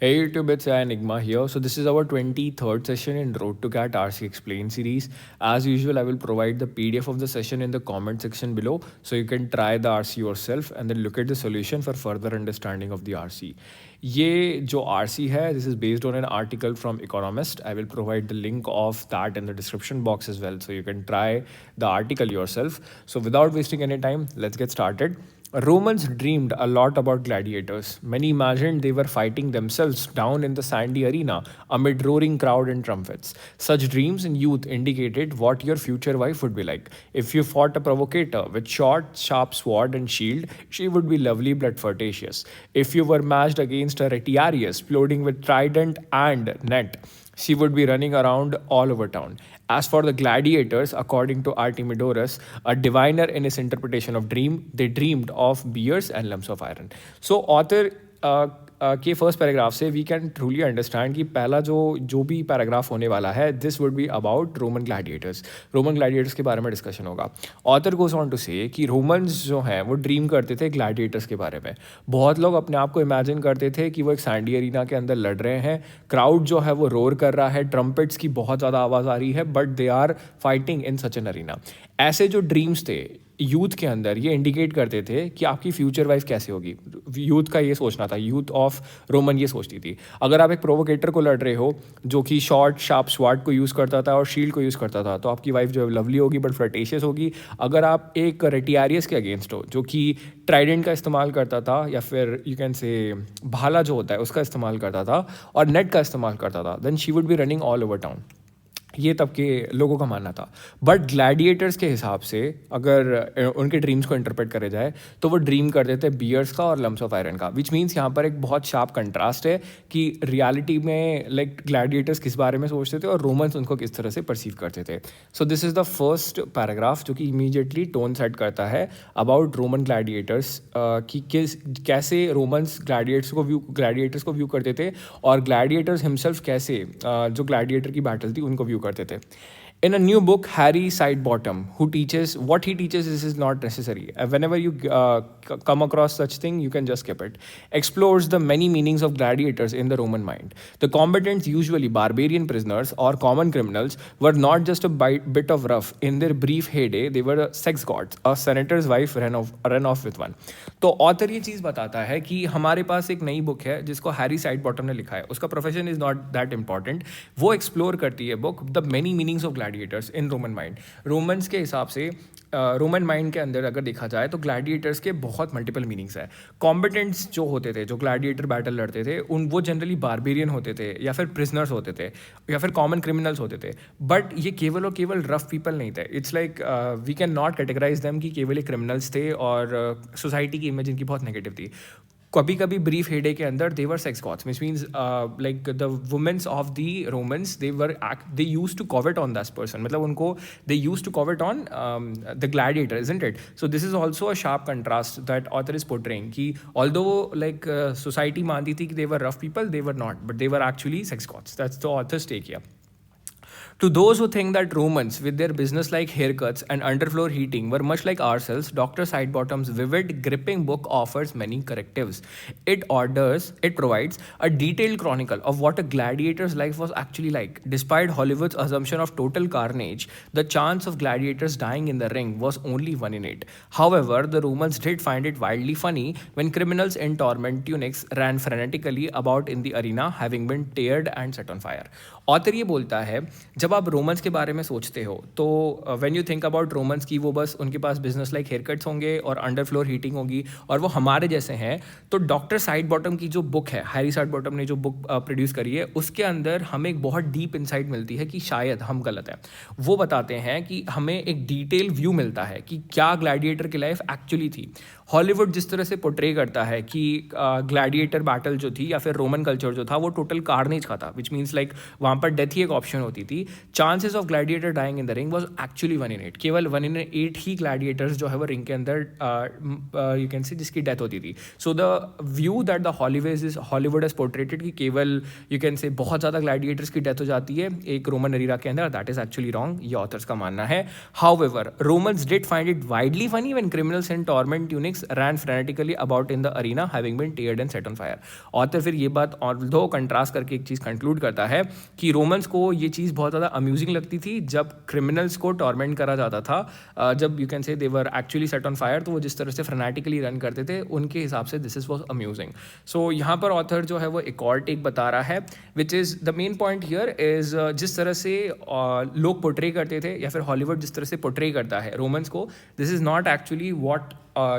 Hey YouTube, it's Enigma here. So this is our 23rd session in Road to Cat RC Explain series. As usual, I will provide the PDF of the session in the comment section below, so you can try the RC yourself and then look at the solution for further understanding of the RC. ये जो RC है, this is based on an article from Economist. I will provide the link of that in the description box as well, so you can try the article yourself. So without wasting any time, let's get started. Romans dreamed a lot about gladiators. Many imagined they were fighting themselves down in the sandy arena amid roaring crowd and trumpets. Such dreams in youth indicated what your future wife would be like. If you fought a provocator with short, sharp sword and shield, she would be lovely but flirtatious. If you were matched against a retiarius, loading with trident and net, she would be running around all over town. As for the gladiators, according to Artemidorus, a diviner in his interpretation of dream, they dreamed of bears and lumps of iron. So author के first paragraph से we can truly understand कि पहला जो भी paragraph होने वाला है this would be about Roman Gladiators के बारे में डिस्कशन होगा. Author goes on to say कि रोमन्स जो हैं वो ड्रीम करते थे ग्लैडिएटर्स के बारे में. बहुत लोग अपने आप को इमेजिन करते थे कि वो एक सैंडी एरिना के अंदर लड़ रहे हैं, क्राउड जो है वो रोर कर रहा है, ट्रम्पेट्स की बहुत ज़्यादा आवाज़ आ रही है, but they are fighting in such an arena. ऐसे जो ड्रीम्स थे यूथ के अंदर ये इंडिकेट करते थे कि आपकी फ्यूचर वाइफ कैसे होगी. यूथ का ये सोचना था, यूथ ऑफ रोमन ये सोचती थी. अगर आप एक प्रोवोकेटर को लड़ रहे हो जो कि शॉर्ट शार्प स्वार्ड को यूज़ करता था और शील्ड को यूज़ करता था, तो आपकी वाइफ जो है लवली होगी बट फ्लर्टेशियस होगी. अगर आप एक रेटियारियस के अगेंस्ट हो जो कि ट्राइडेंट का इस्तेमाल करता था या फिर यू कैन से भाला जो होता है उसका इस्तेमाल करता था और नेट का इस्तेमाल करता था, then she would be running all over town. ये तब के लोगों का मानना था. बट ग्लैडिएटर्स के हिसाब से अगर उनके ड्रीम्स को इंटरप्रेट करे जाए तो वो ड्रीम करते थे बियर्स का और लम्स ऑफ आयरन का, विच मीन्स यहाँ पर एक बहुत शार्प कंट्रास्ट है कि रियलिटी में लाइक ग्लैडिएटर्स किस बारे में सोचते थे और रोमन्स उनको किस तरह से परसीव करते थे. So this is the first paragraph जो कि इमीडिएटली टोन सेट करता है अबाउट रोमन ग्लैडिएटर्स कि कैसे रोमन्स ग्लैडिएटर्स को व्यू करते थे और ग्लैडिएटर्स हिमसेल्फ कैसे जो ग्लैडिएटर की बैटल थी उनको व्यू करते थे. In a new book, Harry Sidebottom, who teaches what he teaches is not necessary. Whenever you come across such thing, you can just skip it. Explores the many meanings of gladiators in the Roman mind. The combatants, usually barbarian prisoners or common criminals, were not just a bit of rough. In their brief heyday, they were sex gods. A senator's wife ran off with one. तो author ये चीज़ बताता है कि हमारे पास एक नई book है जिसको हैरी साइडबॉटम ने लिखा है. उसका profession is not that important. वो एक्सप्लोर करती है book the many meanings of Gladiators in Roman mind. Romans के हिसाब से रोमन माइंड के अंदर अगर देखा जाए तो ग्लैडिएटर्स के बहुत मल्टीपल मीनिंग्स है. कॉम्बिटेंट्स जो होते थे, जो ग्लैडिएटर बैटल लड़ते थे, वो जनरली बारबेरियन होते थे या फिर प्रिजनर्स होते थे या फिर कॉमन क्रिमिनल्स होते थे. बट ये केवल और केवल रफ पीपल नहीं थे. It's like we can not categorize them कि केवल ये क्रिमिनल्स थे और सोसाइटी की इमेज इनकी बहुत नेगेटिव थी. कभी कभी ब्रीफ हेडे के अंदर they were sex gods, which means like the womens of the Romans they use to covet on that person. मतलब उनको they use to covet on the gladiator, isn't it? So this is also a sharp contrast that author is portraying कि although like society मानती थी कि they were rough people, they were not, but they were actually sex gods. That's the author's take here. To those who think that Romans, with their business-like haircuts and underfloor heating, were much like ourselves, Dr. Sidebottom's vivid, gripping book offers many correctives. It provides a detailed chronicle of what a gladiator's life was actually like. Despite Hollywood's assumption of total carnage, the chance of gladiators dying in the ring was only 1 in 8. However, the Romans did find it wildly funny when criminals in torment tunics ran frenetically about in the arena, having been teared and set on fire. Author ये बोलता है जब आप Romans के बारे में सोचते हो तो when you think about Romans की वो बस उनके पास बिजनेस लाइक हेयर कट्स होंगे और अंडर फ्लोर हीटिंग होगी और वो हमारे जैसे हैं. तो डॉक्टर साइडबॉटम की जो बुक है, हैरी साइडबॉटम ने जो बुक प्रोड्यूस करी है, उसके अंदर हमें एक बहुत डीप इंसाइट मिलती है कि शायद हम गलत हैं. वो बताते हैं कि हमें एक डिटेल व्यू मिलता है कि क्या ग्लैडिएटर की लाइफ एक्चुअली थी. हॉलीवुड जिस तरह से पोर्ट्रे करता है कि ग्लैडिएटर बैटल जो थी या फिर रोमन कल्चर जो था वो टोटल कार्नेज का था, विच मीन्स लाइक वहाँ पर डेथ ही एक ऑप्शन होती थी. Chances of gladiator dying in the ring was actually 1 in 8. केवल 1 in 8 ही ग्लैडिएटर्स जो है वो रिंग के अंदर यू कैन से जिसकी डेथ होती थी. So the view that the Hollywood has portrayed कि केवल यू कैन से बहुत ज़्यादा ग्लैडिएटर्स की डेथ हो जाती है एक रोमन एरिया के अंदर, दैट इज एक्चुअली रॉन्ग. ये ऑथर्स का मानना है. However, Romans did find it widely funny when criminals in torment tunics eunuchs ran frantically about in the arena, having been teared and set on fire. Author फिर ये बात और दो contrast करके एक चीज़ कंक्लूड करता है कि रोमन्स को ये चीज़ बहुत ज़्यादा अम्यूजिंग लगती थी जब क्रिमिनल्स को टॉर्मेंट करा जाता था, जब यू कैन से दे were actually set on fire, तो वो जिस तरह से फ्रेनेटिकली रन करते थे उनके हिसाब से दिस इज वॉज अम्यूजिंग. सो यहाँ पर ऑथर जो है वो एक और टेक बता रहा है, which is the main point here is जिस तरह से लोग पोर्ट्रे करते थे या फिर हॉलीवुड जिस तरह से पोर्ट्रे करता है रोमन्स को, this is not actually what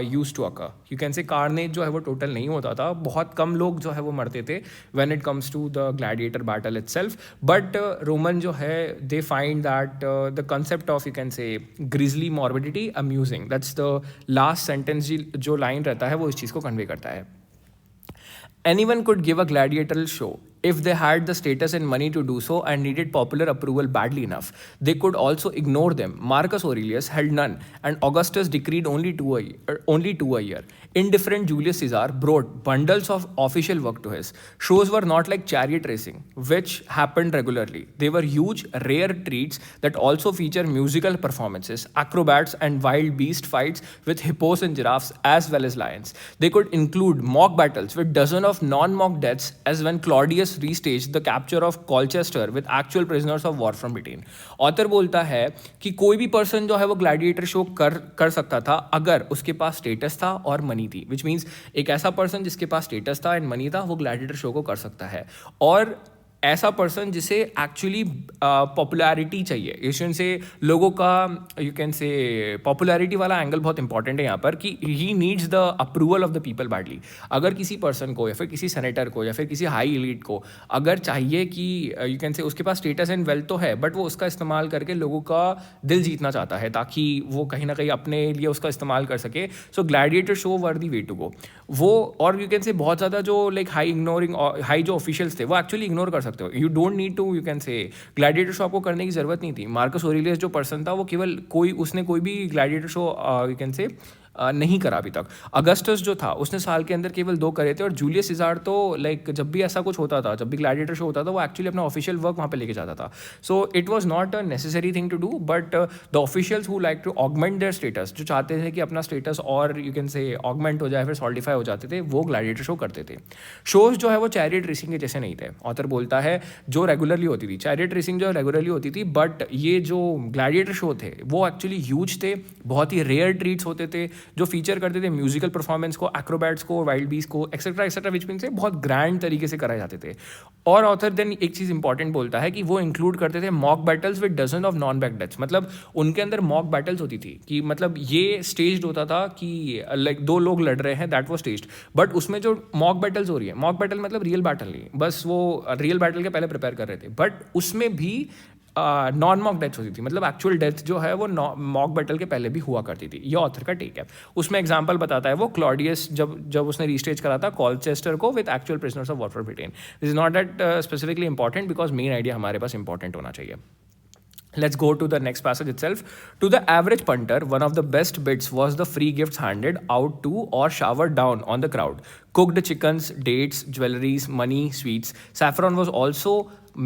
use to occur. You can say carnage जो है वो टोटल नहीं होता था, बहुत कम लोग जो है वो मरते थे when it comes to the gladiator battle itself. But Roman जो है they find that the concept of you can say grisly morbidity amusing. That's the last sentence जो लाइन रहता है वो इस चीज़ को कन्वे करता है. Anyone could give a gladiatorial show if they had the status and money to do so and needed popular approval badly enough. They could also ignore them. Marcus Aurelius held none, and Augustus decreed only two a year. Indifferent Julius Caesar brought bundles of official work to his. Shows were not like chariot racing, which happened regularly. They were huge, rare treats that also feature musical performances, acrobats, and wild beast fights with hippos and giraffes as well as lions. They could include mock battles with dozens of non-mock deaths, as when Claudius restaged the capture of Colchester with actual prisoners of war from Britain. Author बोलता है कि कोई भी person जो है वो gladiator show कर सकता था अगर उसके पास स्टेटस था और मनी थी. विच मीन्स एक ऐसा पर्सन जिसके पास स्टेटस था एंड मनी था वो ग्लैडिएटर शो को कर सकता है, और ऐसा पर्सन जिसे एक्चुअली पॉपुलैरिटी चाहिए. इसमें से लोगों का यू कैन से पॉपुलैरिटी वाला एंगल बहुत इंपॉर्टेंट है यहाँ पर कि he needs the approval of the people badly. अगर किसी पर्सन को या फिर किसी सेनेटर को या फिर किसी हाई एलीट को अगर चाहिए कि यू कैन से उसके पास स्टेटस एंड वेल्थ तो है बट वो उसका इस्तेमाल करके लोगों का दिल जीतना चाहता है ताकि वो कहीं ना कहीं अपने लिए उसका इस्तेमाल कर सके, so gladiator show were the way to go. वो और यू कैन से बहुत ज़्यादा जो लाइक हाई जो ऑफिशियल्स थे वो एक्चुअली इग्नोर कर सकते हो. You don't need to you can say gladiator show आपको करने की जरूरत नहीं थी. मार्कस ओरेलियस जो पर्सन था वो केवल उसने कोई भी ग्लैडिएटर शो यू कैन से नहीं करा अभी तक. अगस्टस जो था उसने साल के अंदर केवल 2 करे थे, और जूलियस सीज़ार तो लाइक जब भी ऐसा कुछ होता था, जब भी ग्लैडिएटर शो होता था, वो एक्चुअली अपना ऑफिशियल वर्क वहाँ पे लेके जाता था. So it was not a necessary thing to do, but the officials who like to augment their status, जो चाहते थे कि अपना स्टेटस और यू कैन से ऑगमेंट हो जाए फिर सॉलिडिफाई हो जाते थे, वो ग्लैडिएटर शो करते थे. शोज जो है वो चैरियट रेसिंग के जैसे नहीं थे. ऑथर बोलता है जो रेगुलरली होती थी, चैरियट रेसिंग जो रेगुलरली होती थी, बट ये जो ग्लैडिएटर शो थे वो एक्चुअली ह्यूज थे, बहुत ही रेयर ट्रीट्स होते थे जो फीचर करते थे म्यूजिकल परफॉर्मेंस को, एक्रोबैट्स को, वाइल्ड बीस्ट को, एक्सेट्रा एक्सेट्रा, विच मीन से बहुत ग्रैंड तरीके से कराए जाते थे. और ऑथर देन एक चीज़ इंपॉर्टेंट बोलता है कि वो इंक्लूड करते थे mock battles with dozen of non back deaths. मतलब उनके अंदर मॉक बैटल्स होती थी कि मतलब ये स्टेज्ड होता था कि लाइक 2 लोग लड़ रहे हैं, दैट वो स्टेज्ड, बट उसमें जो मॉक बैटल्स हो रही है, मॉक बैटल मतलब रियल बैटल नहीं, बस वो रियल बैटल के पहले प्रिपेयर कर रहे थे, बट उसमें भी नॉन मॉक डेथ्स होती थी. मतलब एक्चुअल डेथ जो है वो मॉक बैटल के पहले भी हुआ करती थी. ये ऑथर का टेक है. उसमें एग्जांपल बताता है वो क्लॉडियस जब उसने रीस्टेज करा था कॉलचेस्टर को with actual prisoners of war for Britain. This is not that specifically important because main idea हमारे पास इंपॉर्टेंट होना चाहिए. Let's go to the next passage itself. To the average punter, one of the best bits was the free gifts handed out to or showered down on the crowd. Cooked chickens, dates, jewelries, money, sweets. Saffron was also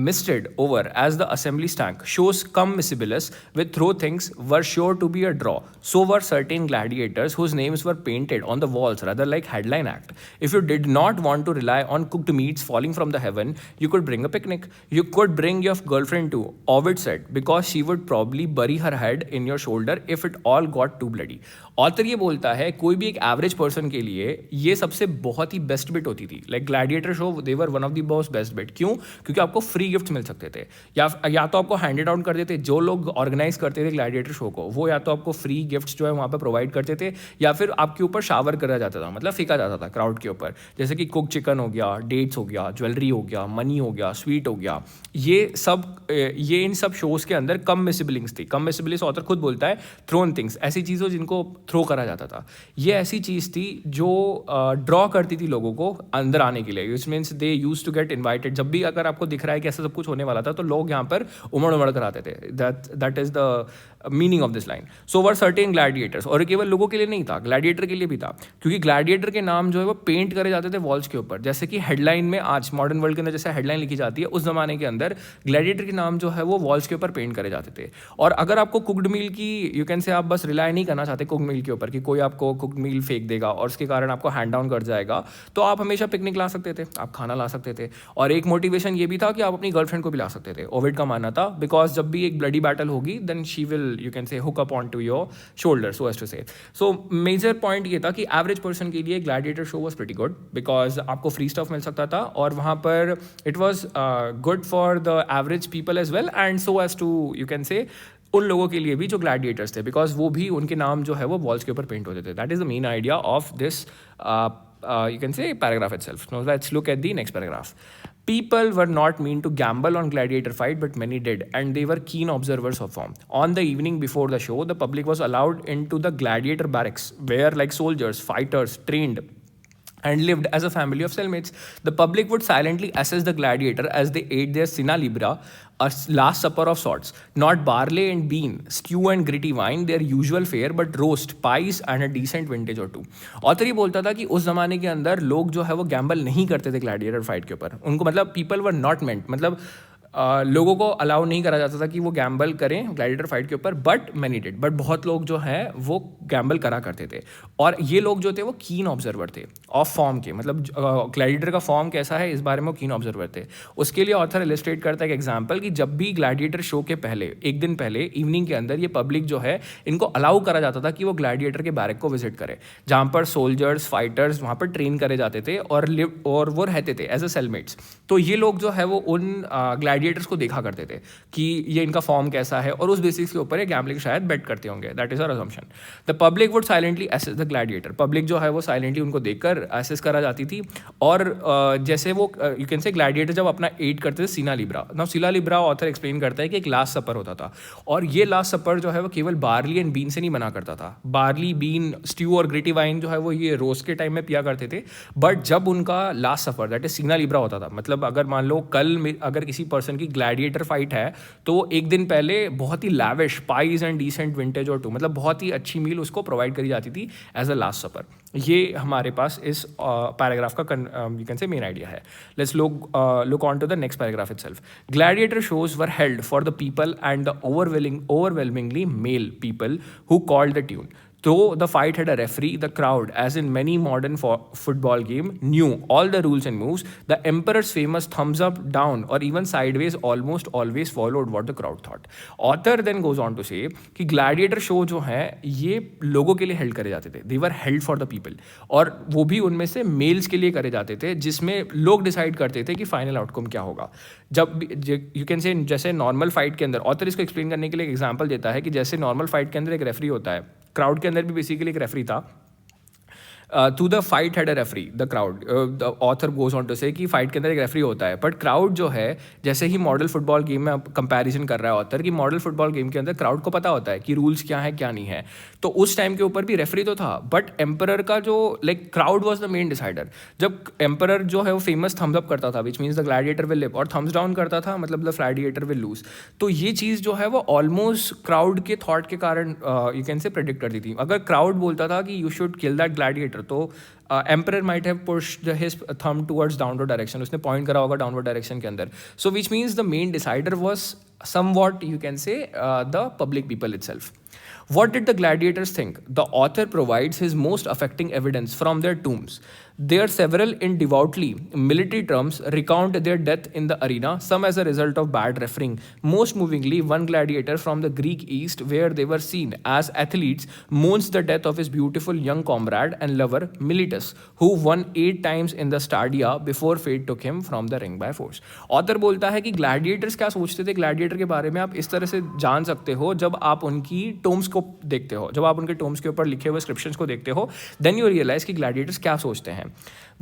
misted over as the assembly stank. Shows commissables with throw things were sure to be a draw. So were certain gladiators whose names were painted on the walls, rather like headline act. If you did not want to rely on cooked meats falling from the heaven, you could bring a picnic. You could bring your girlfriend too, Ovid said, because she would probably bury her head in your shoulder if it all got too bloody. Author ये बोलता है कोई भी एक average person के लिए ये सबसे बहुत ही बेस्ट बिट होती थी. Like gladiator show they were one of the most best bit. क्यों? क्योंकि आपको फ्री गिफ्ट मिल सकते थे, या तो आपको हैंडेड आउट कर देते. जो लोग ऑर्गेनाइज करते थे ग्लैडिएटर शो को वो या तो आपको फ्री गिफ्ट्स जो है वहाँ पर प्रोवाइड करते थे, या फिर आपके ऊपर शावर करा जाता था, मतलब फेंका जाता था क्राउड के ऊपर. जैसे कि कुक चिकन हो गया, डेट्स हो गया, ज्वेलरी हो गया, मनी हो गया, स्वीट हो गया. ये इन सब शोज़ के अंदर कम मिसिबलिंग्स थी. कम मिसिबलिंग्स ऑथर खुद बोलता है थ्रोन थिंग्स, ऐसी चीज़ों जिनको थ्रो करा जाता था. ये ऐसी चीज़ थी जो ड्रॉ करती करती थी लोगों को अंदर आने के लिए, which means they use to get invited. जब भी अगर आपको दिख रहा है कि ऐसा सब कुछ होने वाला था तो लोग यहाँ पर उमड़ उमड़ कर आते थे। That is the meaning of this line. So were certain Gladiators, और केवल लोगों के लिए नहीं था, ग्लैडिएटर के लिए भी था, क्योंकि ग्लैडिएटर के नाम जो है वो पेंट करे जाते थे वॉल्स के ऊपर। जैसे कि हेडलाइन में आज मॉडर्न वर्ल्ड के अंदर जैसे हेडलाइन लिखी जाती है, उस जमाने के अंदर ग्लैडिएटर के नाम जो है वो वॉल्स के ऊपर पेंट करे जाते थे। और अगर आपको कुकड मील की, यू कैन से, आप बस रिलाय नहीं करना चाहते कुकड मील के ऊपर कि कोई आपको कुकड मील फेंक देगा और उसके कारण आपको हैंड डाउन कर जाएगा, तो आप हमेशा पिकनिक ला सकते थे, आप खाना ला सकते थे। और एक मोटिवेशन ये भी था कि आप अपनी गर्लफ्रेंड को भी ला सकते थे। ओविड का मानना था, बिकॉज जब भी एक ब्लडी बैटल होगी then she will, you can say, hook up on to your shoulder, so as to say. So major point ये था कि एवरेज पर्सन के लिए gladiator show was pretty good, because आपको फ्री स्टफ मिल सकता था, और वहाँ पर it was good for the average people as well, and so as to, you can say, उन लोगों के लिए भी जो ग्लैडिएटर्स थे, बिकॉज वो भी, उनके नाम जो है वो वॉल्स के ऊपर पेंट होते थे। That is the main idea of this, you can say, paragraph itself. Now let's look at the next paragraph. People were not mean to gamble on gladiator fight, but many did, and they were keen observers of form. On the evening before the show, the public was allowed into the gladiator barracks, where like soldiers, fighters, trained and lived as a family of cellmates. The public would silently assess the gladiator as they ate their sina libra, a last supper of sorts. Not barley and bean, stew and gritty wine, their usual fare, but roast, pies and a decent vintage or two. Author ये बोलता था कि उस जमाने के अंदर लोग जो है वो गैम्बल नहीं करते थे ग्लैडिएटर फाइट के ऊपर। उनको, मतलब पीपल वर नॉट मेंट, मतलब लोगों को अलाउ नहीं करा जाता था कि वो गैम्बल करें ग्लैडिएटर फाइट के ऊपर, बट मैनी डिड, बट बहुत लोग जो हैं वो गैम्बल करा करते थे। और ये लोग जो थे वो कीन ऑब्जर्वर थे ऑफ फॉर्म के, मतलब ग्लैडिएटर का फॉर्म कैसा है इस बारे में वो कीन ऑब्जर्वर थे। उसके लिए ऑथर इलस्ट्रेट करता है एक एग्जाम्पल कि जब भी ग्लैडिएटर शो के पहले, एक दिन पहले इवनिंग के अंदर, ये पब्लिक जो है इनको अलाउ करा जाता था कि वो ग्लैडिएटर के बैरक को विजिट करे, जहाँ पर सोल्जर्स, फाइटर्स वहाँ पर ट्रेन करे जाते थे और वो रहते थे एज अ सेलमेट्स। तो ये लोग जो है वो उन ग्लैडिएटर्स को देखा करते थे कि ये इनका फॉर्म कैसा है, और उस बेसिस के ऊपर ये गैम्बलिंग शायद बेट करते होंगे। That is our assumption. The public would silently assess the gladiator, public जो है वो साइलेंटली उनको देखकर असेस करा जाती थी। और जैसे वो, यू कैन से, ग्लैडिएटर जब अपना एट करते थे सीना लिब्रा, नाउ सीना लिब्रा ऑथर एक्सप्लेन करता है कि एक लास्ट सपर होता था, और ये लास्ट सपर जो है वो केवल बार्ली एंड बीन से नहीं बना करता था। बार्ली, बीन, स्ट्यू और ग्रिटी वाइन जो है वो ये रोस्ट के टाइम में पिया करते थे। बट जब उनका लास्ट सफर, दैट इज सीना लिब्रा होता था, मतलब अगर मान लो कल अगर किसी पर्सन की ग्लैडिएटर फाइट है तो एक दिन पहले बहुत ही lavish pies and decent vintage और टू, मतलब बहुत ही अच्छी मील उसको प्रोवाइड करी जाती थी एज अ लास्ट सपर। ये हमारे पास इस पैराग्राफ का you can say main idea है। Let's look on to the next paragraph itself. Gladiator shows were held for the people and the overwhelmingly male people who called the tune. Though the fight had a referee, the crowd, as in many modern football game, knew all the rules and moves. The emperor's famous thumbs up, down, or even sideways almost always followed what the crowd thought. Author then goes on to say कि gladiator show जो है ये लोगों के लिए held करे जाते थे, they were held for the people, और वो भी उनमें से मेल्स के लिए करे जाते थे, जिसमें लोग डिसाइड करते थे कि फाइनल आउटकम क्या होगा। जब यू कैन से, जैसे नॉर्मल फाइट के अंदर, ऑथर इसको एक्सप्लेन करने के लिए एक एग्जाम्पल देता है कि जैसे नॉर्मल फाइट के अंदर एक रेफरी होता है, क्राउड के अंदर भी बेसिकली एक रेफरी था। To the fight had a referee, the crowd, the author goes on to say कि फाइट के अंदर एक रेफरी होता है, बट क्राउड जो है, जैसे ही मॉडल फुटबॉल गेम में कंपैरिजन कर रहा है ऑथर कि मॉडल फुटबॉल गेम के अंदर क्राउड को पता होता है कि रूल्स क्या है क्या नहीं है, तो उस टाइम के ऊपर भी रेफरी तो था, बट एम्परर का जो, like crowd was the main decider. जब एम्परर जो है वो फेमस थम्स अप करता था, विच means the gladiator will live, और थम्स डाउन करता था, मतलब द ग्लैडिएटर विल लूज, तो ये चीज़ जो है वो ऑलमोस्ट क्राउड के थॉट के कारण यू कैन से प्रेडिक्ट करती थी। अगर क्राउड बोलता था कि you should kill that gladiator, तो emperor might have pushed his thumb towards downward direction, उसने पॉइंट करा होगा डाउनवर्ड डायरेक्शन के अंदर। So which means the main decider was somewhat, you can say, the public people itself. What did the gladiators think? The author provides his most affecting evidence from their tombs. There several in devoutly military terms recount their death in the arena, some as a result of bad refereeing. Most movingly, one gladiator from the Greek East, where they were seen as athletes, mourns the death of his beautiful young comrade and lover Miletus, who won 8 times in the Stadia before fate took him from the ring by force. Author बोलता है कि gladiators क्या सोचते थे gladiator के बारे में, आप इस तरह से जान सकते हो जब आप उनकी tombs को देखते हो, जब आप उनके टोम्स के ऊपर लिखे हुए स्क्रिप्शंस को देखते हो, देन यू रियलाइज कि ग्लैडिएटर्स क्या सोचते हैं।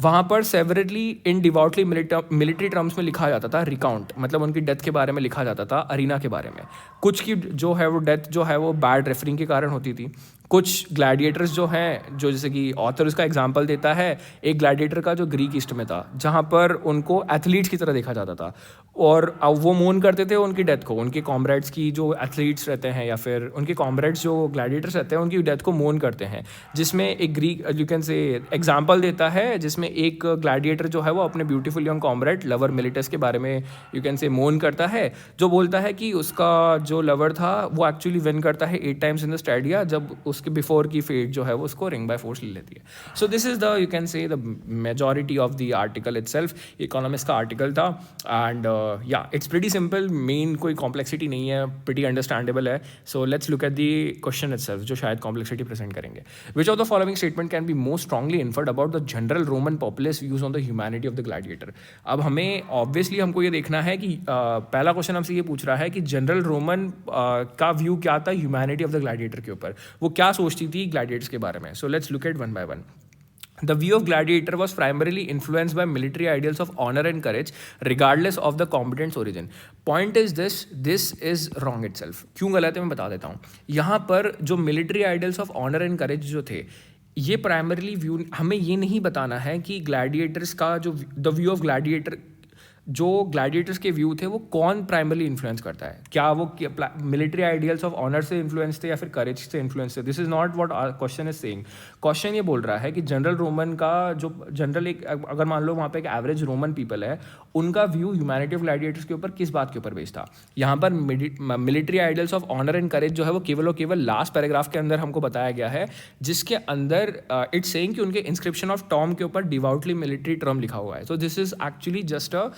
वहाँ पर सेवरली इन डिवॉटली मिलिट्री टर्म्स में लिखा जाता था रिकाउंट, मतलब उनकी डेथ के बारे में लिखा जाता था अरीना के बारे में। कुछ की जो है वो डेथ जो है वो बैड रेफरिंग के कारण होती थी, कुछ ग्लैडिएटर्स जो हैं, जो जैसे कि ऑथर उसका एग्जांपल देता है एक ग्लैडिएटर का जो ग्रीक ईस्ट में था, जहाँ पर उनको एथलीट्स की तरह देखा जाता था और अब वो मोन करते थे उनकी डेथ को, उनके कॉमरेड्स की, जो एथलीट्स रहते हैं या फिर उनके कॉमरेड्स जो ग्लैडिएटर्स रहते हैं उनकी डेथ को मोन करते हैं। जिसमें एक ग्रीक यू कैन से एग्जाम्पल देता है जिसमें एक ग्लैडिएटर जो है वो अपने ब्यूटीफुल यंग कॉमरेड लवर मिलिटस के बारे में यू कैन से मोन करता है, जो बोलता है कि उसका जो लवर था वो एक्चुअली विन करता है 8 टाइम्स इन द स्टेडिया, जब उसके बिफोर की फेट जो है वो उसको रिंग बाय फोर्स ले लेती है। So this is the you can say the majority of the article itself. Economist का आर्टिकल था एंड या इट्स प्रीटी सिंपल, मेन कोई कॉम्प्लेक्सिटी नहीं है, प्रीटी अंडरस्टैंडेबल है। सो let's look at the question itself जो शायद कॉम्प्लेक्सिटी प्रेजेंट करेंगे। विच of the following statement can be most strongly inferred about the general Roman populace views on the humanity of the gladiator. अब हमें obviously हमको ये देखना है कि पहला क्वेश्चन हमसे ये पूछ रहा है कि जनरल रोमन का व्यू क्या था ह्यूमैनिटी ऑफ द ग्लैडिएटर के ऊपर, वो क्या सोचती थी ग्लैडिएटर्स के बारे में। So let's look eight one by one. The view of gladiator was primarily influenced by military ideals of honor and courage, regardless of the combatant's origin. Point is this is wrong itself. क्यों गलत है मैं बता देता हूँ। यहाँ पर जो military ideals of honor and courage जो थे, ये प्राइमरीली व्यू, हमें ये नहीं बताना है कि ग्लैडिएटर्स का जो द व्यू ऑफ ग्लैडिएटर, जो ग्लैडिएटर्स के व्यू थे वो कौन प्राइमरली इन्फ्लुएंस करता है, क्या वो मिलिट्री आइडियल्स ऑफ ऑनर से इन्फ्लुएंस थे या फिर करेज से इन्फ्लुएंस थे। This is not what question is saying. Question ये बोल रहा है कि जनरल रोमन का जो जनरल एक, अगर मान लो वहाँ पे एक एवरेज रोमन पीपल है, उनका व्यू ह्यूमैनिटी ऑफ ग्लैडिएटर्स के ऊपर किस बात के ऊपर बेस्ड था। यहाँ पर military ideals of honour and courage जो है वो केवल और केवल लास्ट पैराग्राफ के अंदर हमको बताया गया है, जिसके अंदर इट्स सेइंग कि उनके इंस्क्रिप्शन ऑफ टॉम के ऊपर डिवाउटली मिलिट्री टर्म लिखा हुआ है। So this is actually just a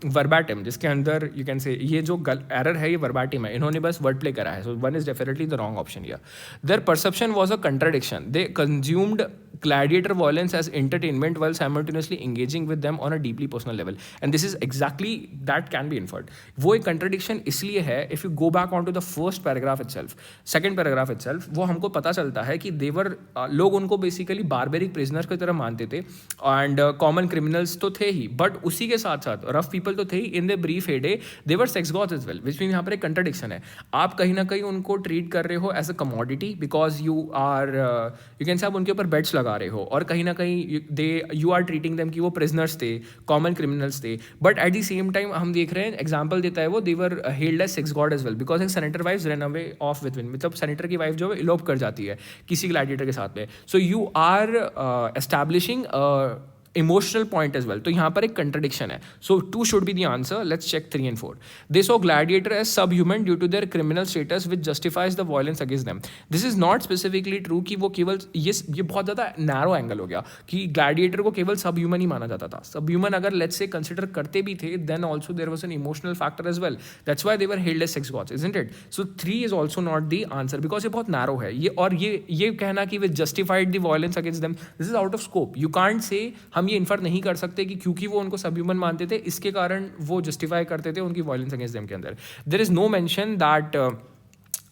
वर्बैटिम, जिसके अंदर यू कैन से ये जो एरर है ये वर्बैटिम है, इन्होंने बस वर्ड प्ले करा है। So one is definitely the wrong option here. Their perception was a contradiction, they consumed gladiator violence as entertainment while simultaneously engaging with them on a deeply personal level, and this is exactly that can be inferred. वो एक contradiction इसलिए है, if you go back onto the first paragraph itself, second paragraph itself, वो हमको पता चलता है कि they were लोग उनको basically barbaric prisoners की तरह मानते थे and common criminals तो थे ही, but उसी के साथ साथ rough people तो थे ही, in their brief heyday they were sex gods as well, which means यहाँ पर एक contradiction है। आप कहीं ना कहीं उनको treat कर रहे हो as a commodity because you are you can say आप उनके ऊपर bets लगा रहे हो, और कहीं ना कहीं यू आर ट्रीटिंग देम कि वो प्रिजनर्स थे, कॉमन क्रिमिनल्स थे, but at the same time हम देख रहे हैं एग्जांपल देता है वो, they were held as sex god as well, because एक senator wife run away off with win, मतलब सेनेटर की वाइफ जो है इलोप कर जाती है किसी ग्लैडिएटर के साथ में। So you are establishing emotional point as well, तो यहाँ पर एक कंट्रडिक्शन है। So 2 should be the answer. Let's check 3 and 4। They saw gladiator as subhuman due to their criminal status which justifies the violence against them. This is not specifically true कि वो केवल ये बहुत ज़्यादा narrow angle हो गया कि gladiator को केवल सब ह्यूमन ही माना जाता था। सब ह्यूमन अगर लेट्स से कंसिडर करते भी थे, then also there was an emotional factor as well, that's why they were held as sex gods, isn't it. So 3 is also not the answer because ये बहुत नैरो है ये, और ये कहना कि वे justified the violence against them, this is out of scope. You can't say, हम ये इन्फर नहीं कर सकते कि क्योंकि वो उनको सब ह्यूमन मानते थे इसके कारण वो जस्टिफाई करते थे उनकी वायलेंस अगेंस्ट देम के अंदर। There is no mention that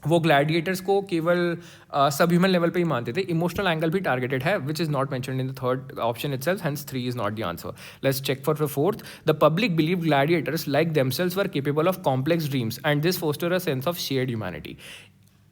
वो ग्लैडिएटर्स को केवल सब ह्यूमन लेवल पे ही मानते थे। इमोशनल एंगल भी टारगेटेड है which is not mentioned in the third option itself, hence 3 is not the answer. Let's check for the fourth. The public believe gladiators like themselves were capable of complex dreams and this foster a sense of shared humanity.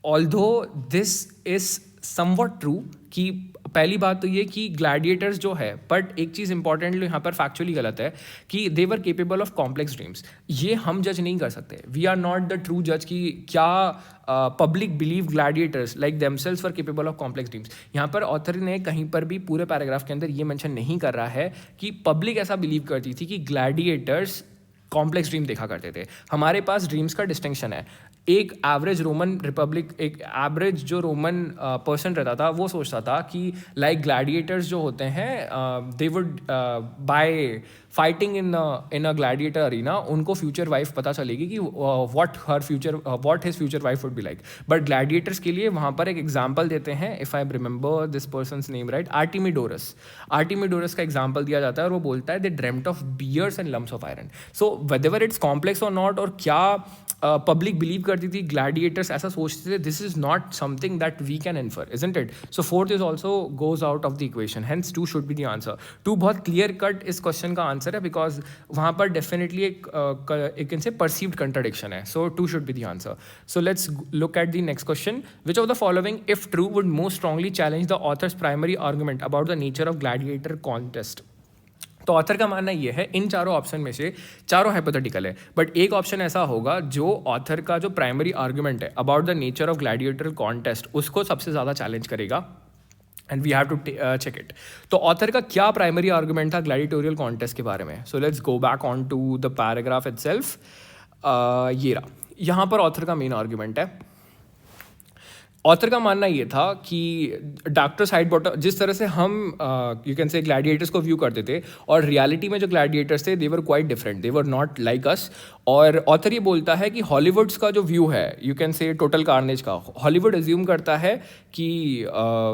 Although this is somewhat true कि पहली बात तो ये कि Gladiators जो है, but एक चीज़ importantly यहाँ पर फैक्चुअली गलत है कि they were capable of complex dreams. ये हम जज नहीं कर सकते, we are not the true जज कि क्या public believe gladiators like themselves were capable of complex dreams. यहाँ पर ऑथर ने कहीं पर भी पूरे पैराग्राफ के अंदर ये मेंशन नहीं कर रहा है कि पब्लिक ऐसा बिलीव करती थी कि ग्लैडिएटर्स कॉम्प्लेक्स ड्रीम देखा करते थे। हमारे पास ड्रीम्स का डिस्टिंक्शन है। एक एवरेज रोमन रिपब्लिक, एक एवरेज जो रोमन पर्सन रहता था वो सोचता था कि लाइक ग्लैडिएटर्स जो होते हैं they would by fighting in a gladiator arena उनको फ्यूचर वाइफ पता चलेगी कि what his future wife would be like. But gladiators के लिए वहाँ पर एक एग्जाम्पल देते हैं, if I remember this person's name right, Artemidorus. Artemidorus का एग्जाम्पल दिया जाता है और वो बोलता है they dreamed of bears and lumps of iron. So whether it's complex और नॉट, और क्या पब्लिक बिलीव करती थी ग्लैडिएटर्स ऐसा सोचते थे, this is not something that we can infer, isn't it. So 4th is also goes out of the equation, hence 2 should be the answer. 2 बहुत clear cut इस क्वेश्चन का आंसर आंसर है, because वहाँ पर definitely एक can say perceived contradiction है. So 2 should be the answer. So let's look at the next question. Which of the following if true would most strongly challenge the author's primary argument about the nature of gladiator contest? तो author का मानना ये है, इन चारों option में से चारों hypothetical है, बट एक ऑप्शन ऐसा होगा जो ऑथर का जो प्राइमरी आर्गुमेंट है about the nature of gladiator contest उसको सबसे ज़्यादा चैलेंज करेगा, and we have to check it. तो ऑथर का क्या प्राइमरी आर्गुमेंट था ग्लैडिएटोरियल कॉन्टेस्ट के बारे में? So let's go back on to the paragraph itself. ये रहा, यहाँ पर ऑथर का मेन आर्गुमेंट है. ऑथर का मानना ये था कि डॉक्टर साइड बॉटम, जिस तरह से हम यू कैन से ग्लैडिएटर्स को व्यू करते थे, और रियलिटी में जो ग्लैडिएटर्स थे they were quite different, they were not like us. और ऑथर ये बोलता है कि हॉलीवुड्स का जो व्यू है, यू कैन से टोटल कार्नेज का, हॉलीवुड एज्यूम करता है कि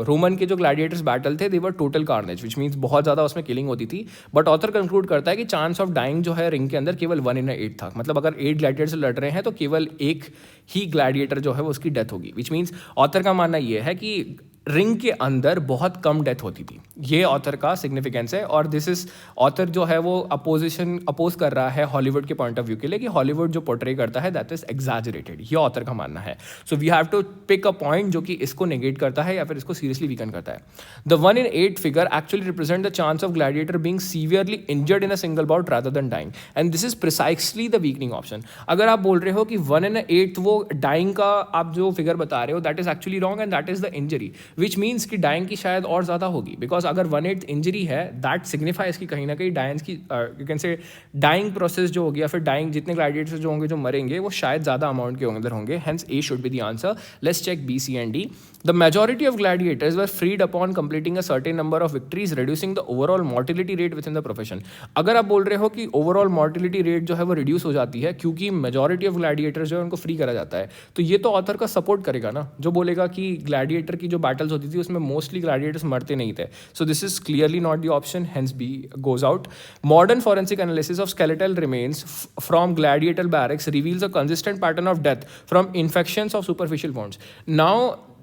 रोमन के जो ग्लैडिएटर्स बैटल थे they were total carnage, which means बहुत ज़्यादा उसमें किलिंग होती थी. बट ऑथर कंक्लूड करता है कि चांस ऑफ डाइंग जो है रिंग के अंदर केवल 1 in 8 था. मतलब अगर 8 ग्लैडिएटर्स लड़ रहे हैं तो केवल एक ही ग्लैडिएटर जो है वो उसकी डेथ होगी, विच मीन्स ऑथर का मानना ये है कि रिंग के अंदर बहुत कम डेथ होती थी. ये ऑथर का सिग्निफिकेंस है. और दिस इज, ऑथर जो है वो अपोज कर रहा है हॉलीवुड के पॉइंट ऑफ व्यू के लिए कि हॉलीवुड जो पोर्ट्रे करता है दैट इज एग्जैजरेटेड. ये ऑथर का मानना है. So we have to pick a point जो कि इसको नेगेट करता है या फिर इसको सीरियसली वीकन करता है. The 1 in 8 figure actually represent the chance of gladiator being severely injured in a single bout rather than dying, and this is precisely the weakening option. अगर आप बोल रहे हो कि 1 in 8 वो डाइंग का आप जो फिगर बता रहे हो that is actually wrong, and that is the injury, which means कि डाइंग की शायद और ज़्यादा होगी. बिकॉज अगर 1/8 इंजरी है दैट सिग्निफाइज कि कहीं ना कहीं डाइंस की you can say dying process जो होगी या फिर डाइंग जितने ग्लैडिएटर्स जो होंगे जो मरेंगे वो शायद ज़्यादा अमाउंट के अंदर होंगे. Hence A should be the answer. Let's check B, C and D. The majority of gladiators were freed upon completing a certain number of victories, reducing the overall mortality rate within the profession. अगर आप बोल रहे हो कि overall mortality rate जो है वो reduce हो जाती है क्योंकि मेजॉरिटी ऑफ ग्लैडिएटर्स जो है उनको फ्री करा जाता है, तो ये तो ऑथर का सपोर्ट करेगा ना, जो बोलेगा कि ग्लैडिएटर की जो बैटल्स होती थी उसमें मोस्टली ग्लैडिएटर्स मरते नहीं थे. So this is clearly not the option, hence B goes out. Modern forensic analysis of skeletal remains from gladiator barracks reveals a consistent pattern of death from infections of superficial wounds. Now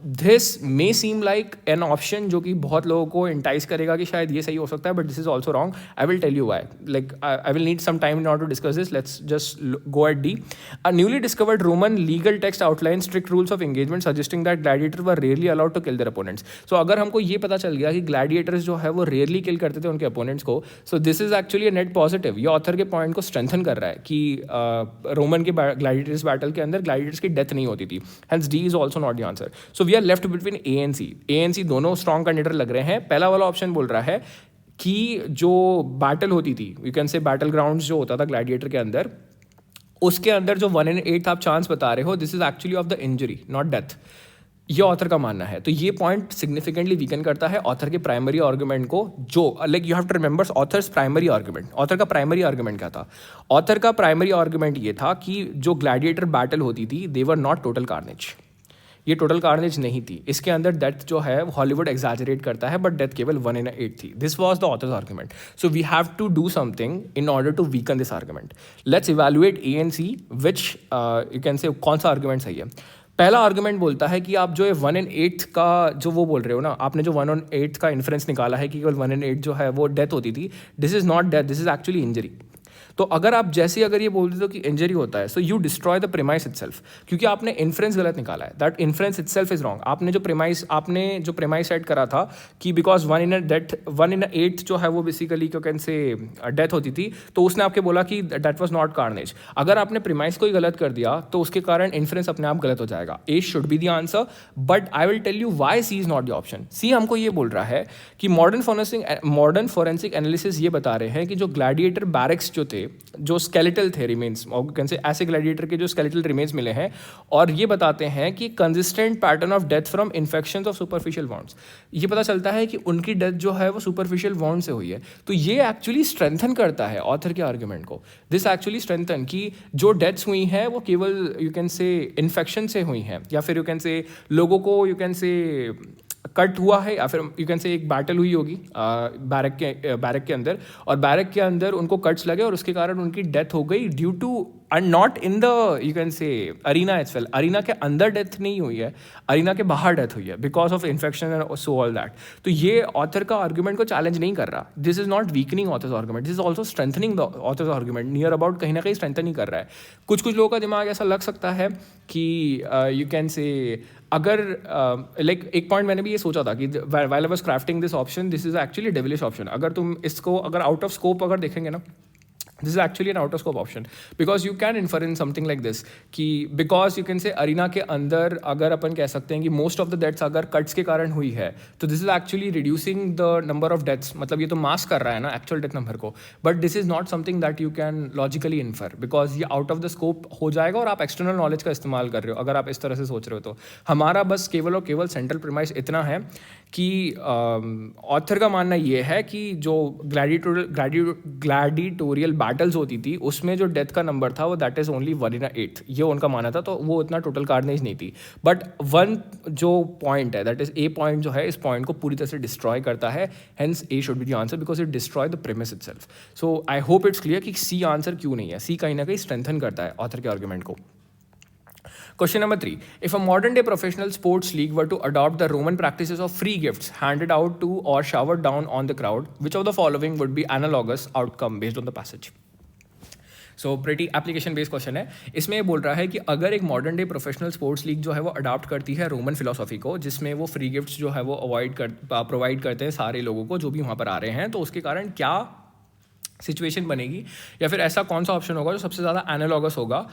this may seem like an option जो कि बहुत लोगों को entice करेगा कि शायद ये सही हो सकता है, but this is also wrong. I will tell you why. Like I will need some time in order to discuss this. Let's just go at D. A newly discovered Roman legal text outline strict rules of engagement suggesting that gladiator were rarely allowed to kill their opponents. So अगर हमको ये पता चल गया कि Gladiators जो है वो रेयरली किल करते थे उनके अपोनेंट्स को, सो this is actually a net positive. ये ऑथर के पॉइंट को स्ट्रेंथन कर रहा है कि रोमन के ग्लैडिएटर्स बैटल के अंदर ग्लैडिएटर्स की डेथ नहीं होती थी. Hence D is also not the answer. So we are left between ANC दोनों स्ट्रॉन्ग कैंडिडेट लग रहे हैं. पहला वाला ऑप्शन बोल रहा है कि जो बैटल होती थी, यू कैन से बैटल ग्राउंड्स जो होता था ग्लैडिएटर के अंदर, उसके अंदर जो 1 in 8 आप चांस बता रहे हो, this is actually of the injury not death. ये ऑथर का मानना है. तो ये पॉइंट सिग्निफिकेंटली वीकन करता है ऑथर के प्राइमरी आर्गुमेंट को. जो like you have to remember author's primary argument. Author का प्राइमरी आर्गुमेंट क्या था? ऑथर का प्राइमरी आर्गुमेंट ये था कि जो ग्लैडिएटर बैटल होती थी दे वर नॉट टोटल कार्नेज. ये टोटल कार्नेज नहीं थी. इसके अंदर डेथ जो है हॉलीवुड एग्जैजरेट करता है, बट डेथ केवल 1 in 8 थी. This was the author's argument. So we have to do something in order to weaken this argument. Let's evaluate A and C which you can say कौन सा argument सही है. पहला argument बोलता है कि आप जो 1 in 8 का जो वो बोल रहे हो ना, आपने जो 1 in 8 का इन्फ्रेंस निकाला है कि केवल 1 in 8 जो है वो डेथ होती थी, this is not death, this is actually injury. तो अगर आप जैसे अगर ये बोल देते हो कि इंजरी होता है, so you destroy the premise itself, क्योंकि आपने इन्फ्रेंस गलत निकाला है. That inference itself is wrong. आपने जो प्रेमाइस सेट करा था कि बिकॉज 1 in 8 जो है वो बेसिकली क्यों कैन से डेथ होती थी, तो उसने आपके बोला कि दैट वॉज नॉट कार्नेज. अगर आपने प्रेमाइस को ही गलत कर दिया तो उसके कारण इन्फ्रेंस अपने आप गलत हो जाएगा. A should be the answer, but I will tell you why C is not the option. C हमको ये बोल रहा है कि मॉडर्न फोरेंसिक एनालिसिस ये बता रहे हैं कि जो ग्लैडिएटर बैरक्स जो थे, जो स्केलेटल थे रिमेन्स, और कैन से ऐसे ग्लैडिएटर के जो स्केलेटल रिमेन्स मिले हैं, और ये बताते हैं कि consistent pattern of death from infections of superficial wands. ये पता चलता है कि उनकी डेथ जो है वो सुपरफिशियल वॉन्ड से हुई है. तो ये एक्चुअली स्ट्रेंथन करता है ऑथर के आर्ग्यूमेंट को. दिस एक्चुअली स्ट्रेंथन कि जो डेथ्स हुई हैं वो केवल यू कैन से इन्फेक्शन से हुई हैं, या फिर यू कैन से लोगों को यू कैन से कट हुआ है, या फिर यू कैन से एक बैटल हुई होगी बैरक के अंदर, और बैरक के अंदर उनको कट्स लगे और उसके कारण उनकी डेथ हो गई due to and not in the you can say arena itself, arena के अंदर डेथ नहीं हुई है, अरीना के बाहर डेथ हुई है because of infection and so all that. तो ये ऑथर का आर्ग्यूमेंट को चैलेंज नहीं कर रहा. This is not weakening authors argument, this is also strengthening the author's argument. Near about कहीं ना कहीं स्ट्रेंथन ही कर रहा है. कुछ लोगों का दिमाग ऐसा लग सकता है कि यू कैन से अगर लाइक एक पॉइंट मैंने भी ये सोचा था कि while I was crafting this option, this is actually devilish option. अगर तुम इसको अगर आउट ऑफ स्कोप अगर देखेंगे ना, this is actually an out of scope option because you can infer in something like this कि because you can say arena के अंदर अगर अपन कह सकते हैं कि most of the deaths अगर cuts के कारण हुई है तो this is actually reducing the number of deaths. मतलब ये तो mask कर रहा है ना actual death number को, but this is not something that you can logically infer because ये out of the scope हो जाएगा और आप external knowledge का इस्तेमाल कर रहे हो अगर आप इस तरह से सोच रहे हो तो. हमारा बस केवल और केवल सेंट्रल प्रीमाइस इतना है कि ऑथर का मानना ये है कि जो ग्लैडिटोरियल बैटल्स होती थी उसमें जो डेथ का नंबर था वो दैट इज़ ओनली 1/8. ये उनका मानना था, तो वो इतना टोटल कार्नेज नहीं थी. बट वन जो पॉइंट है दैट इज ए पॉइंट जो है इस पॉइंट को पूरी तरह से डिस्ट्रॉय करता है. Hence A should be the answer because it destroy the premise itself. So I hope it's clear कि सी आंसर क्यों नहीं है. सी कहीं ना कहीं स्ट्रेंथन करता है ऑथर के आर्ग्यूमेंट को. Question number 3. If a modern day professional sports league were to adopt the Roman practices of free gifts handed out to or showered down on the crowd, which of the following would be analogous outcome based on the passage? So pretty application based question है. इसमें ये बोल रहा है कि अगर एक modern day professional sports league जो है वो अडॉप्ट करती है रोमन फिलोसॉफी को, जिसमें वो फ्री गिफ्ट्स जो है वो प्रोवाइड करते हैं सारे लोगों को जो भी वहाँ पर आ रहे हैं, तो उसके कारण क्या सिचुएशन बनेगी या फिर ऐसा कौन सा ऑप्शन होगा जो सबसे ज़्यादा एनालॉगस होगा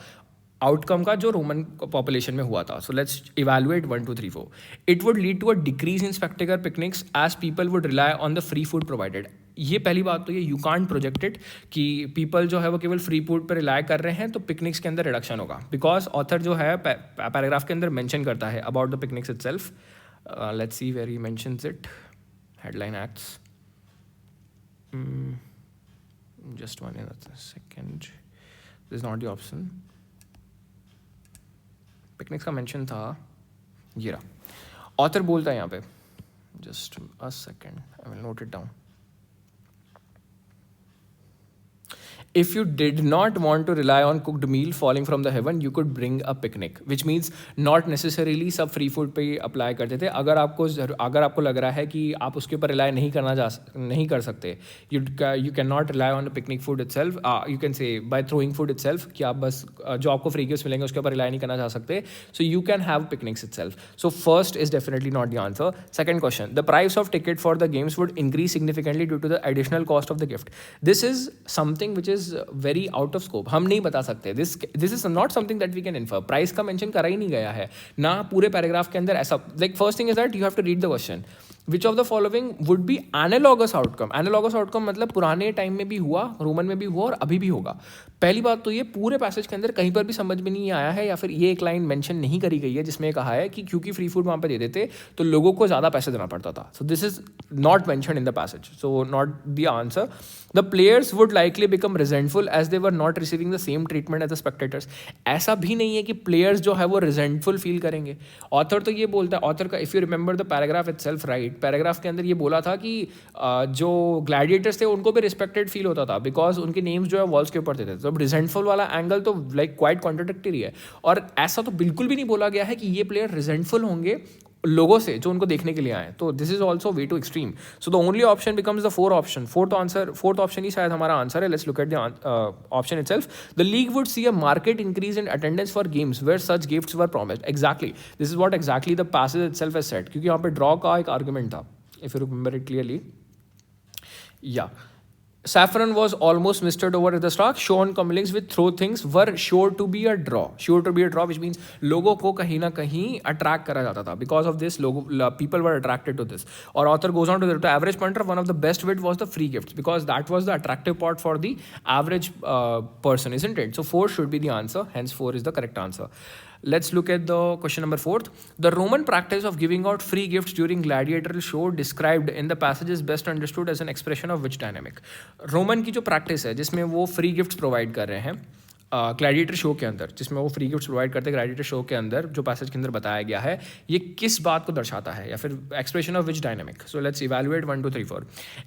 आउटकम का जो रोमन पॉपुलेशन में हुआ था. So let's evaluate 1 2 3 4. It would lead to a decrease in spectacle picnics as people would rely on the free food provided. ये पहली बात तो ये यू कांट प्रोजेक्टेड कि पीपल जो है वो केवल फ्री फूड पर रिलाई कर रहे हैं तो पिकनिक्स के अंदर रिडक्शन होगा. बिकॉज ऑथर जो है पैराग्राफ के अंदर मेंशन करता है about the picnics itself. Let's see where he mentions it. Headline acts. Just one second. This is not the option. Picnics का मेंशन था ये रहा. ऑथर बोलता है यहाँ पे, just a second I will note it down. If you did not want to rely on cooked meal falling from the heaven, you could bring a picnic, which means not necessarily सब free food पे apply करते थे. अगर आपको लग रहा है कि आप उसके ऊपर रिलाई नहीं कर सकते, you cannot rely on the picnic food itself. You can say by throwing food itself कि आप बस जो आपको free gifts मिलेंगे उसके ऊपर रिलाई नहीं करना चाह सकते. So you can have picnics itself. So first is definitely not the answer. Second question, the price of ticket for the games would increase significantly due to the additional cost of the gift. This is something which is very out of scope. हम नहीं बता सकते. This is not something that we can infer. Price का mention करा ही नहीं गया है ना पूरे पैराग्राफ के अंदर. ऐसा like first thing is that you have to read the question. Which of the following would be analogous outcome. Analogous outcome मतलब पुराने टाइम में भी हुआ, रोमन में भी हुआ और अभी भी होगा. पहली बात तो ये पूरे पैसेज के अंदर कहीं पर भी समझ में नहीं आया है या फिर ये एक लाइन मेंशन नहीं करी गई है जिसमें कहा है कि क्योंकि फ्री फूड वहाँ पर दे देते तो लोगों को ज़्यादा पैसे देना पड़ता था. So this is not mention in the passage. So not the answer. The players would likely become resentful as they were not receiving the same treatment as the spectators. ऐसा भी नहीं है कि प्लेयर्स जो है वो रिजेंटफुल फील करेंगे. Author तो ये बोलता है, ऑथर का if you remember the paragraph itself right, paragraph के अंदर ये बोला था कि जो ग्लैडिएटर्स थे उनको भी रिस्पेक्टेड फील होता था बिकॉज उनके नेम्स जो है वॉल्स के ऊपर थे. तो रिजेंटफुल वाला एंगल तो लाइक क्वाइट कॉन्ट्राडिक्टरी है. और ऐसा तो बिल्कुल भी नहीं बोला गया है कि ये प्लेयर रिजेंटफुल होंगे लोगों से जो उनको देखने के लिए आए. तो this is also way too extreme. So the only option becomes the fourth option ही शायद हमारा आंसर है. Let's look at the option itself. The league would see a market increase in attendance for games where such gifts were promised. Exactly this is what exactly the passage itself has said. क्योंकि यहाँ पे draw का एक argument था if you remember it clearly. Yeah. Saffron was almost mistook over at the start. Sean Cummings with throw things were sure to be a draw. Sure to be a draw, which means लोगों को कहीं ना कहीं attract करा जाता था. Because of this, people were attracted to this. Or author goes on to the average pointer. One of the best bit was the free gifts because that was the attractive part for the average person, isn't it? So 4 should be the answer. Hence 4 is the correct answer. Let's look at the question number 4. The Roman practice of giving out free gifts during gladiatorial show described in the passage is best understood as an expression of which dynamic? Roman की जो practice है जिसमें वो free gifts provide कर रहे हैं gladiator show के अंदर, जिसमें वो फ्री गिफ्ट्स प्रोवाइड करते हैं ग्लैडिएटर शो के अंदर, जो पैसेज के अंदर बताया गया है, ये किस बात को दर्शाता है, या फिर expression of which dynamic. So let's evaluate 1 2 3 4.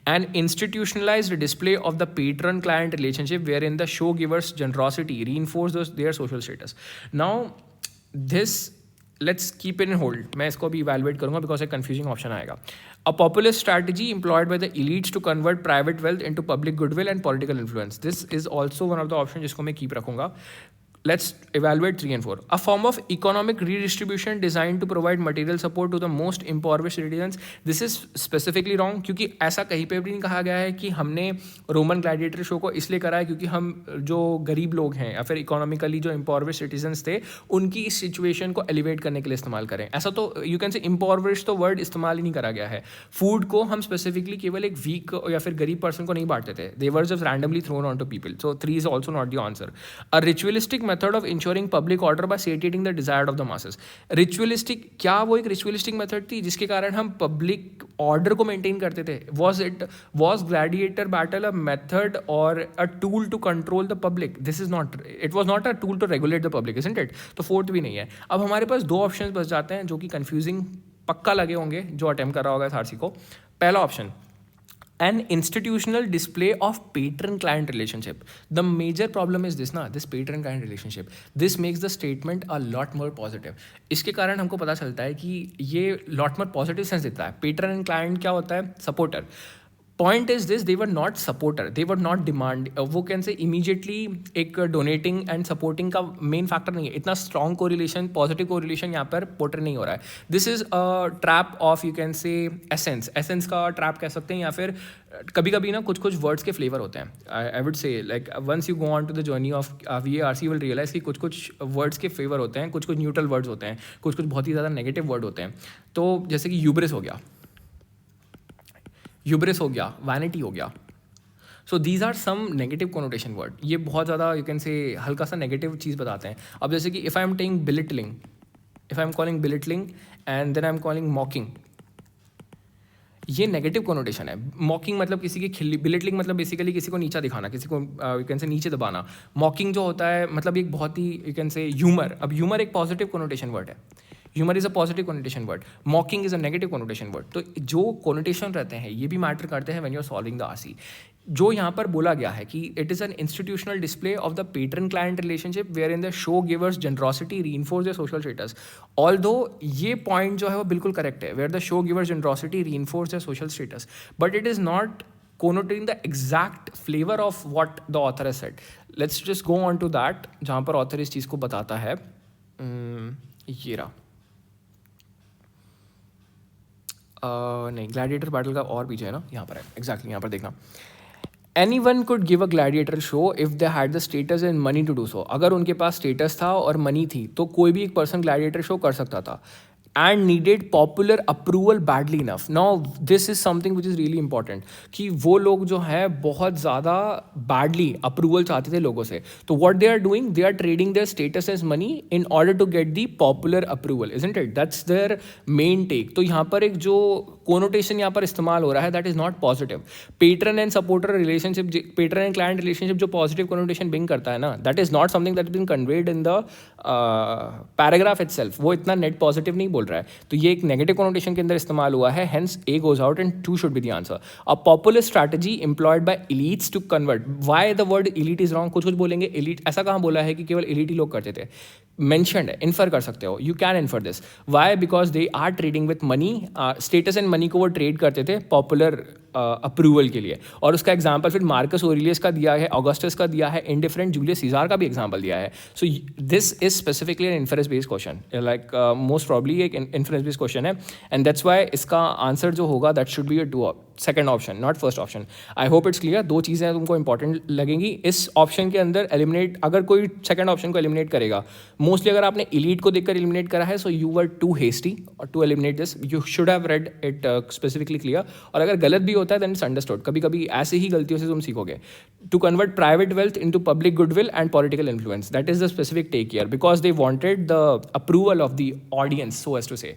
An institutionalized display of the patron client relationship wherein the show givers generosity reinforce their social status. Now this let's keep in hold. मैं इसको भी evaluate करूंगा because एक confusing option आएगा. A populist strategy employed by the elites to convert private wealth into public goodwill and political influence. This is also one of the options जिसको मैं keep रखूंगा. Let's evaluate 3 and 4. A form of economic redistribution designed to provide material support to the most impoverished citizens. This is specifically wrong क्योंकि ऐसा कहीं पे भी नहीं कहा गया है कि हमने रोमन ग्लैडिएटर शो को इसलिए करा है क्योंकि हम जो गरीब लोग हैं या फिर इकोनॉमिकली जो इम्पॉवरिश्ड सिटीजन्स थे उनकी इस सिचुएशन को एलिवेट करने के लिए इस्तेमाल करें. ऐसा तो यू कैन से इम्पॉवरिश्ड तो वर्ड इस्तेमाल ही नहीं करा गया है. फूड को हम स्पेसिफिकली केवल एक वीक या फिर गरीब पर्सन को नहीं बांटते थे. They were just randomly thrown on to people. So 3 is also not the answer. A ritualistic method of ensuring public order by satiating the desire of the masses. Ritualistic, क्या वो एक रिचुअलिस्टिक मेथड थी जिसके कारण हम public order को maintain करते थे? Was gladiator battle a method और a tool to control the public? This is not, it was not a tool to regulate the public, isn't it? तो 4th भी नहीं है. अब हमारे पास 2 ऑप्शन बच जाते हैं जो कि कंफ्यूजिंग पक्का लगे होंगे जो अटेम्प्ट कर रहा होगा इस आरसी को. पहला option, an institutional display of patron client relationship. The major problem is this patron client relationship. This makes the statement a lot more positive. इसके कारण हमको पता चलता है कि ये lot more positive sense देता है. patron and client क्या होता है? supporter. Point is this, they were not supporter, they were not demand. वो कैन से इमीजिएटली एक डोनेटिंग एंड सपोर्टिंग का मेन फैक्टर नहीं है. इतना स्ट्रॉन्ग कोरिलेशन, पॉजिटिव कोरिलेशन यहाँ पर पोर्ट्रे नहीं हो रहा है. This is a trap of, you can से एसेंस का ट्रैप कह सकते हैं, या फिर कभी कभी ना कुछ वर्ड्स के फ्लेवर होते हैं. I would say like once you go on to the journey of VARC you will realise कि कुछ वर्ड्स के फ्लेवर होते हैं, कुछ न्यूट्रल वर्ड्स होते हैं, कुछ बहुत ही ज़्यादा नेगेटिव वर्ड होते हैं. तो जैसे कि यूब्रिस हो गया, यूब्रिस हो गया, वैनिटी हो गया. So these are some negative connotation word. ये बहुत ज़्यादा यू कैन से हल्का सा नेगेटिव चीज़ बताते हैं. अब जैसे कि if I am taking belittling, if I am calling belittling and then I am calling mocking, ये नेगेटिव कोनोटेशन है. मॉकिंग मतलब किसी की खिल्ली, बिलिटलिंग मतलब बेसिकली किसी को नीचा दिखाना, किसी को यू कैन से नीचे दबाना. मॉकिंग जो होता है मतलब एक बहुत ही यू कैन से ह्यूमर. अब ह्यूमर एक पॉजिटिव कोनोटेशन वर्ड है. Humour is a positive connotation word, मॉकिंग is a negative connotation word. तो जो कोनोटेशन रहते हैं ये भी मैटर करते हैं when you are solving the RC. जो यहाँ पर बोला गया है कि it is an institutional display of the patron client relationship wherein the show givers generosity reinforce their social status. Although ये पॉइंट जो है वो बिल्कुल करेक्ट है, where the show givers generosity reinforce their social status, but it is not connotating the exact flavor of what the author has said. Let's just go on to that, जहाँ पर author इस चीज़ को बताता है. ये रहा. नहीं, ग्लैडिएटर बैटल का और पीछे है ना, यहाँ पर है एग्जैक्टली. यहाँ पर देखना, Anyone could give a gladiator show if they had the status and money to do so. अगर उनके पास स्टेटस था और मनी थी तो कोई भी एक पर्सन ग्लैडिएटर शो कर सकता था. And needed popular approval badly enough. Now this is something which is really important कि वो लोग जो है बहुत ज़्यादा बैडली अप्रूवल चाहते थे लोगों से. तो what they are doing, they are trading their status as money in order to get the popular approval, isn't it? That's their main take. तो यहाँ पर एक जो कोनोटेशन यहाँ पर इस्तेमाल हो रहा है that is not positive. Patron and supporter relationship, patron and client relationship जो पॉजिटिव कोनोटेशन बिंग करता है ना, that is not something that is been conveyed in the paragraph itself. वो इतना नेट पॉजिटिव नहीं बोल रहा है. तो ये एक नेगेटिव कोनोटेशन के अंदर इस्तेमाल हुआ है. Hence A goes out and 2 should be the answer. A popular strategy employed by elites to convert. Why the word elite is wrong? कुछ बोलेंगे एलीट, ऐसा कहाँ बोला है कि केवल एलीट ही लोग करते थे? मेंशन्ड है, इन्फर कर सकते हो, you can infer this. Why? Because they are trading with money. Status and money को वो ट्रेड करते थे पॉपुलर अप्रूवल के लिए. और उसका एग्जाम्पल फिर मार्कस ओरेलियस का दिया है, ऑगस्टस का दिया है, इंडिफरेंट जूलियस सीजार का भी एग्जाम्पल दिया है. So this is specifically an inference based question, like most probably एक इन्फरेंस बेस्ड क्वेश्चन है. एंड दैट्स वाई इसका आंसर जो होगा that should be a second option, not first option. I hope it's clear. 2 चीज़ें तुमको important लगेंगी इस option के अंदर. एलिमिनेट, अगर कोई सेकंड ऑप्शन को एलिमिनेट करेगा, मोस्टली अगर आपने एलीट को देखकर एलिमिनेट करा है, so you were too hasty to eliminate this. You should have read it specifically clear. और अगर गलत भी होता है देन इट्स अंडरस्टूड. कभी कभी ऐसे ही गलतियों से तुम सीखोगे. To convert private wealth into public goodwill and political influence, that is the specific take here, because they wanted the approval of the audience, so as to say.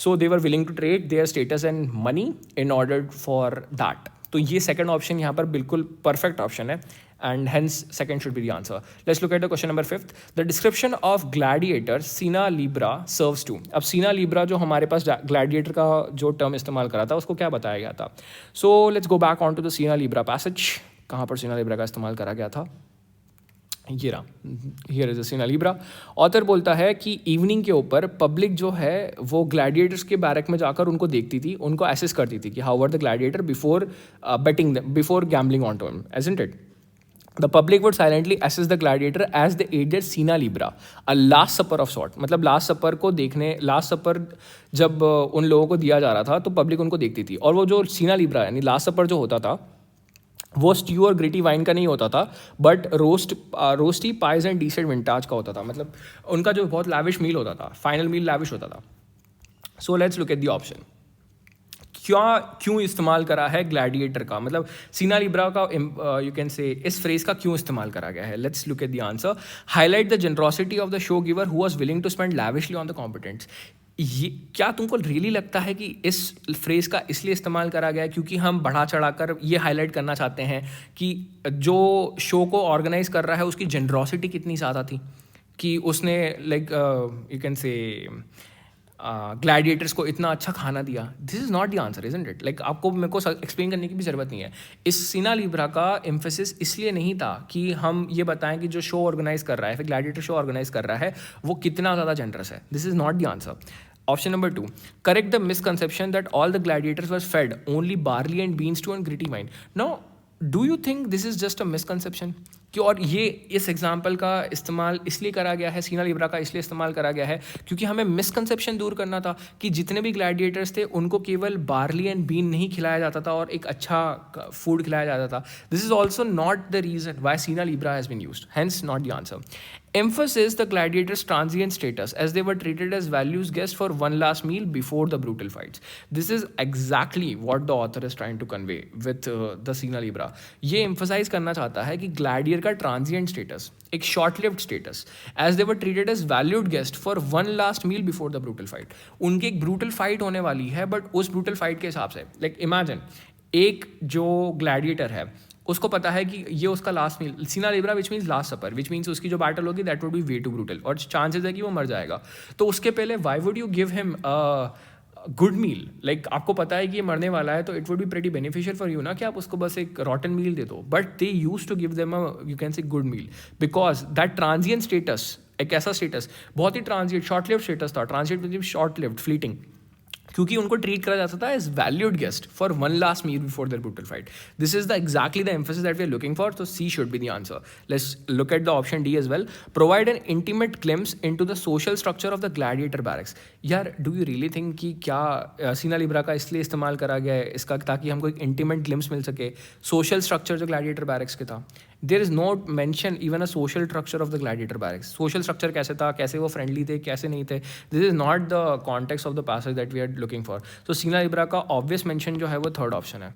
So they were willing to trade their status and money in order for that. तो ये second option यहाँ पर बिल्कुल perfect option है. and hence second should be the answer. Let's look at the question number 5th. The description of gladiator Sina Libra serves to. अब Sina Libra जो हमारे पास gladiator का जो टर्म इस्तेमाल करा था उसको क्या बताया गया था? So let's go back onto the Sina Libra passage. कहाँ पर Sina Libra का इस्तेमाल करा गया था? ये रहा, हियर इज सीना लिब्रा. ऑथर बोलता है कि इवनिंग के ऊपर पब्लिक जो है वो ग्लैडिएटर्स के बैरक में जाकर उनको देखती थी, उनको असेस करती थी कि how were the gladiator before betting before gambling on to him, isn't it? The public would silently assess the gladiator as they ate their Sina Libra, a last supper of sort. मतलब last सपर को देखने, last सपर जब उन लोगों को दिया जा रहा था तो पब्लिक उनको देखती थी. और वो जो सीना लिब्रा यानी लास्ट सपर जो होता था वो स्ट्यू और ग्रिटी वाइन का नहीं होता था, बट रोस्टी पाइज एंड डीसेंट विंटाज का होता था. मतलब उनका जो बहुत लैविश मील होता था, फाइनल मील लैविश होता था. So let's look at the option. क्यों इस्तेमाल करा है ग्लैडिएटर का, मतलब सीना लिब्रा का यू कैन से इस फ्रेज का क्यों इस्तेमाल करा गया है? Let's look at the answer. Highlight the generosity of the show giver who was willing to spend lavishly on the competents. ये क्या तुमको रियली लगता है कि इस फ्रेज का इसलिए इस्तेमाल करा गया है क्योंकि हम बढ़ा चढ़ाकर ये हाईलाइट करना चाहते हैं कि जो शो को ऑर्गेनाइज कर रहा है उसकी जनरॉसिटी कितनी ज़्यादा थी कि उसने like you can say gladiators को इतना अच्छा खाना दिया? This is not the answer, isn't it? Like आपको मेरे को एक्सप्लेन करने की भी ज़रूरत नहीं है. इस सीना लिब्रा का एम्फेसिस इसलिए नहीं था कि हम ये बताएं कि जो शो ऑर्गेनाइज कर रहा है, फिर ग्लैडिएटर शो ऑर्गेनाइज कर रहा है, वो कितना ज़्यादा जनरस है. This is not the answer. Option number 2. Correct the misconception that all the gladiators were fed only barley and beans to and gritty wine. Now, do you think this is just a misconception? कि और ये इस example का इस्तेमाल इसलिए करा गया है, सीना लिब्रा का इसलिए इस्तेमाल करा गया है क्योंकि हमें मिसकंसेप्शन दूर करना था कि जितने भी ग्लैडिएटर्स थे उनको केवल बार्ली एंड बीन नहीं खिलाया जाता था और एक अच्छा फूड खिलाया जाता था. This is also not the reason why cena libera has been used, hence not the answer. Emphasis the gladiators' transient status as they were treated as values guests for one last meal before the brutal fights. This is exactly what the author is trying to convey with the Sina Libra. ये emphasize करना चाहता है कि gladiator का transient status, एक short lived status, as they were treated as valued guest for one last meal before the brutal fight. उनकी एक brutal fight होने वाली है, बट उस ब्रूटल फाइट के हिसाब से लाइक इमेजिन एक जो ग्लैडिएटर है उसको पता है कि ये उसका लास्ट मील, सीना लिब्रा which means last supper, which means उसकी जो बैटल होगी that would be way too brutal और चांसेस है कि वो मर जाएगा. तो उसके पहले why would you give him good meal? Like आपको पता है कि ये मरने वाला है तो it would be pretty beneficial for you ना कि आप उसको बस एक रॉटन मील दे दो. But they use to give them you can say good meal because that transient status, एक ऐसा स्टेटस बहुत ही ट्रांजिएंट शॉर्ट लिव्ड स्टेटस था. ट्रांजिएंट शॉर्ट लिव्ड फ्लीटिंग, क्योंकि उनको ट्रीट करा जाता था as valued guest for one last meal before the brutal fight. This is the exactly the emphasis that we are looking for. तो C should be the answer. Let's look at the option D as well. Provide an intimate glimpse into the social structure of the gladiator barracks. यार do you really think कि क्या सीना Libra का इसलिए इस्तेमाल करा गया है इसका ताकि हमको एक इंटीमेट ग्लिम्स मिल सके सोशल स्ट्रक्चर जो ग्लैडिएटर बैरक्स के था? There is no mention even a social structure of the gladiator barracks. Social structure कैसे था, कैसे वो फ्रेंडली थे, कैसे नहीं थे? This is not the context of the passage that we are looking for. तो सीना लिब्रा का ऑब्वियस मेंशन जो है वो थर्ड ऑप्शन है.